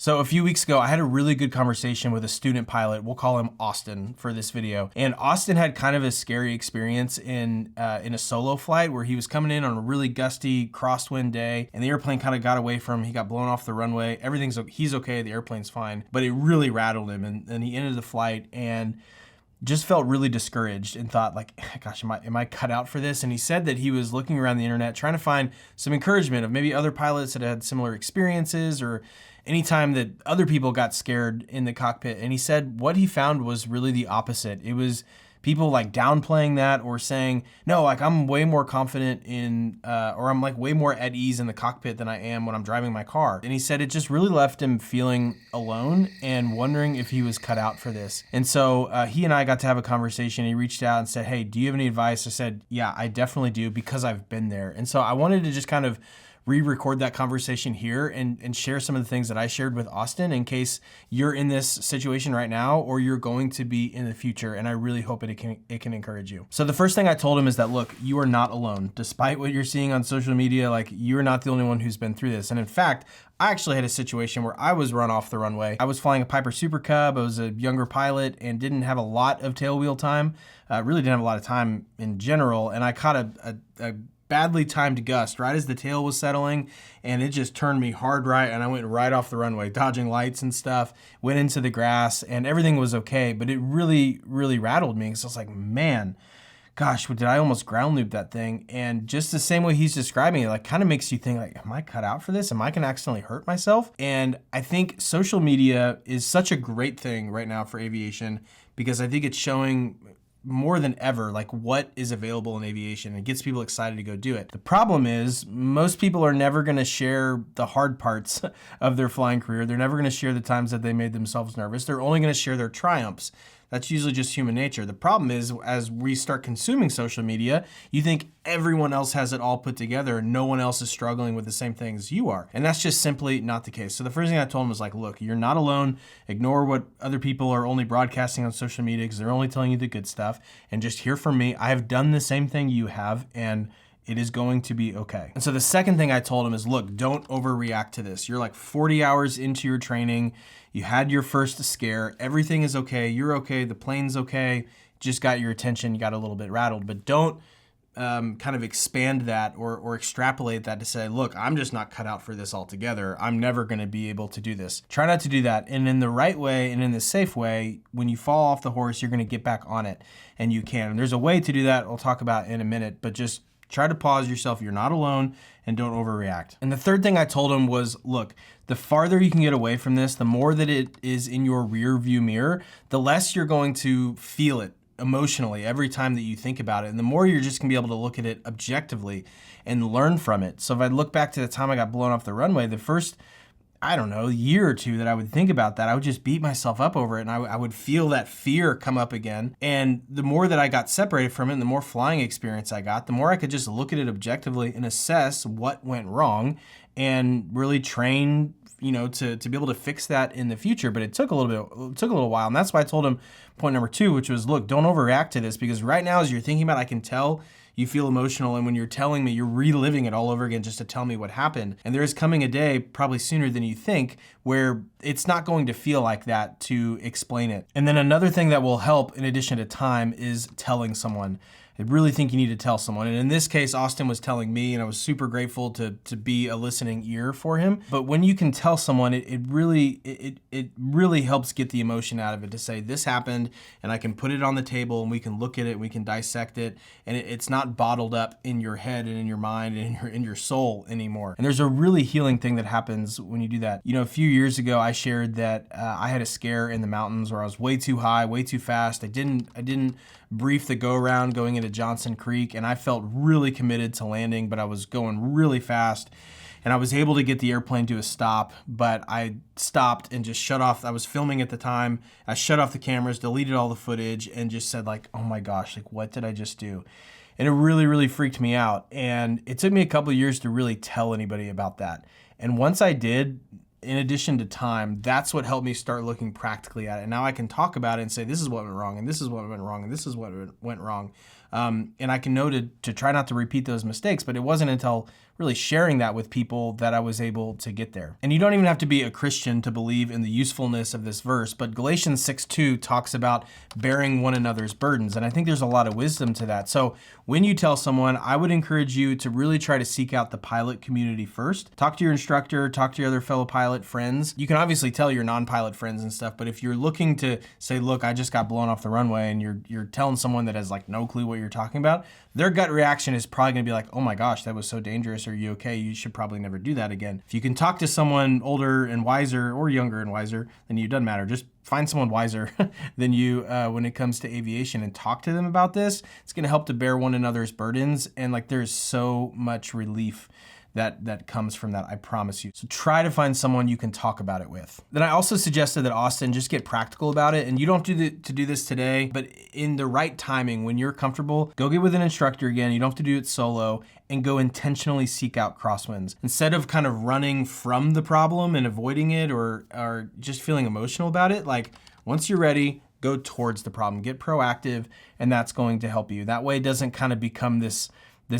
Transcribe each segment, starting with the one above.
So a few weeks ago, I had a really good conversation with a student pilot. We'll call him Austin for this video. And Austin had kind of a scary experience in a solo flight where he was coming in on a really gusty crosswind day, and the airplane kind of got away from him. He got blown off the runway. He's okay, the airplane's fine, but it really rattled him. And he ended the flight and just felt really discouraged and thought like, gosh, am I cut out for this? And he said that he was looking around the internet trying to find some encouragement of maybe other pilots that had similar experiences or anytime that other people got scared in the cockpit. And he said what he found was really the opposite. It was people like downplaying that or saying, no, like I'm way more confident in, or I'm like way more at ease in the cockpit than I am when I'm driving my car. And he said it just really left him feeling alone and wondering if he was cut out for this. And so he and I got to have a conversation. He reached out and said, hey, do you have any advice? I said, yeah, I definitely do because I've been there. And so I wanted to just kind of re-record that conversation here and share some of the things that I shared with Austin in case you're in this situation right now or you're going to be in the future. And I really hope it can encourage you. So the first thing I told him is that, look, you are not alone. Despite what you're seeing on social media, like you're not the only one who's been through this. And in fact, I actually had a situation where I was run off the runway. I was flying a Piper Super Cub. I was a younger pilot and didn't have a lot of tail wheel time. Really didn't have a lot of time in general. And I caught a badly timed gust right as the tail was settling, and it just turned me hard right, and I went right off the runway, dodging lights and stuff, went into the grass, and everything was okay, but it really, really rattled me, because I was like, man, gosh, did I almost ground loop that thing? And just the same way he's describing it, like kind of makes you think like, am I cut out for this? Am I gonna accidentally hurt myself? And I think social media is such a great thing right now for aviation, because I think it's showing more than ever, like what is available in aviation. It gets people excited to go do it. The problem is most people are never gonna share the hard parts of their flying career. They're never gonna share the times that they made themselves nervous. They're only gonna share their triumphs. That's usually just human nature. The problem is, as we start consuming social media, you think everyone else has it all put together and no one else is struggling with the same things you are. And that's just simply not the case. So the first thing I told him was like, look, you're not alone. Ignore what other people are only broadcasting on social media because they're only telling you the good stuff. And just hear from me. I have done the same thing you have, and it is going to be okay. And so the second thing I told him is, look, don't overreact to this. You're like 40 hours into your training. You had your first scare. Everything is okay. You're okay. The plane's okay. Just got your attention. You got a little bit rattled, but don't kind of expand that or extrapolate that to say, look, I'm just not cut out for this altogether. I'm never going to be able to do this. Try not to do that. And in the right way and in the safe way, when you fall off the horse, you're going to get back on it, and you can. And there's a way to do that I'll talk about in a minute, but just try to pause yourself. You're not alone, and don't overreact. And the third thing I told him was, look, the farther you can get away from this, the more that it is in your rear view mirror, the less you're going to feel it emotionally every time that you think about it. And the more you're just gonna be able to look at it objectively and learn from it. So if I look back to the time I got blown off the runway, the first, I don't know, year or two that I would think about that, I would just beat myself up over it, and I would feel that fear come up again. And the more that I got separated from it and the more flying experience I got, the more I could just look at it objectively and assess what went wrong and really train, you know, to be able to fix that in the future. But it took a little while. And that's why I told him point number 2, which was, look, don't overreact to this, because right now as you're thinking about it, I can tell you feel emotional, and when you're telling me, you're reliving it all over again just to tell me what happened. And there is coming a day, probably sooner than you think, where it's not going to feel like that to explain it. And then another thing that will help in addition to time is telling someone. I really think you need to tell someone. And in this case, Austin was telling me, and I was super grateful to be a listening ear for him. But when you can tell someone, it really helps get the emotion out of it, to say this happened, and I can put it on the table, and we can look at it, and we can dissect it, and it's not bottled up in your head and in your mind and in your soul anymore. And there's a really healing thing that happens when you do that. You know, a few years ago, I shared that I had a scare in the mountains where I was way too high, way too fast. I didn't brief the go-around going into Johnson Creek, and I felt really committed to landing, but I was going really fast, and I was able to get the airplane to a stop, but I stopped and just shut off. I was filming at the time. I shut off the cameras, deleted all the footage, and just said like, oh my gosh, like what did I just do? And it really, really freaked me out. And it took me a couple of years to really tell anybody about that. And once I did, in addition to time, that's what helped me start looking practically at it. And now I can talk about it and say, this is what went wrong, and this is what went wrong, and this is what went wrong. And I can know to try not to repeat those mistakes, but it wasn't until really sharing that with people that I was able to get there. And you don't even have to be a Christian to believe in the usefulness of this verse, but Galatians 6:2 talks about bearing one another's burdens. And I think there's a lot of wisdom to that. So when you tell someone, I would encourage you to really try to seek out the pilot community first. Talk to your instructor, talk to your other fellow pilot friends. You can obviously tell your non-pilot friends and stuff, but if you're looking to say, look, I just got blown off the runway, and you're telling someone that has like no clue what you're talking about, their gut reaction is probably gonna be like, oh my gosh, that was so dangerous. Are you okay? You should probably never do that again. If you can talk to someone older and wiser, or younger and wiser than you, doesn't matter. Just find someone wiser than you when it comes to aviation and talk to them about this. It's gonna help to bear one another's burdens. And like, there's so much relief that comes from that, I promise you. So try to find someone you can talk about it with. Then I also suggested that Austin just get practical about it, and you don't have to do this today, but in the right timing, when you're comfortable, go get with an instructor again. You don't have to do it solo, and go intentionally seek out crosswinds. Instead of kind of running from the problem and avoiding it or just feeling emotional about it, like once you're ready, go towards the problem, get proactive, and that's going to help you. That way it doesn't kind of become this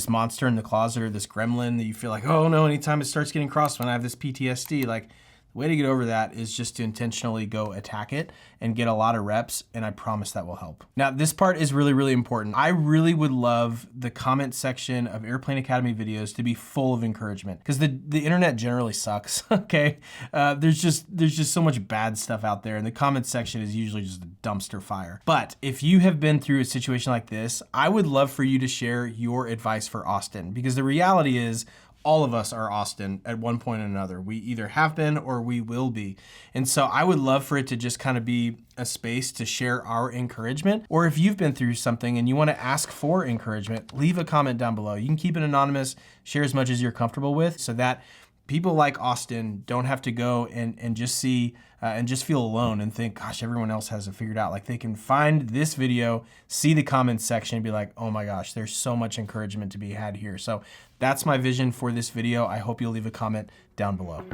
monster in the closet or this gremlin that you feel like, oh no, anytime it starts getting crossed when I have this PTSD. Like, the way to get over that is just to intentionally go attack it and get a lot of reps, and I promise that will help. Now, this part is really, really important. I really would love the comment section of Airplane Academy videos to be full of encouragement, because the internet generally sucks, okay? There's just so much bad stuff out there, and the comment section is usually just a dumpster fire. But if you have been through a situation like this, I would love for you to share your advice for Austin, because the reality is, all of us are Austin at one point or another. We either have been or we will be. And so I would love for it to just kind of be a space to share our encouragement. Or if you've been through something and you want to ask for encouragement, leave a comment down below. You can keep it anonymous, share as much as you're comfortable with, so that people like Austin don't have to go and just see and just feel alone and think, gosh, everyone else has it figured out. Like, they can find this video, see the comments section, and be like, oh my gosh, there's so much encouragement to be had here. So that's my vision for this video. I hope you'll leave a comment down below.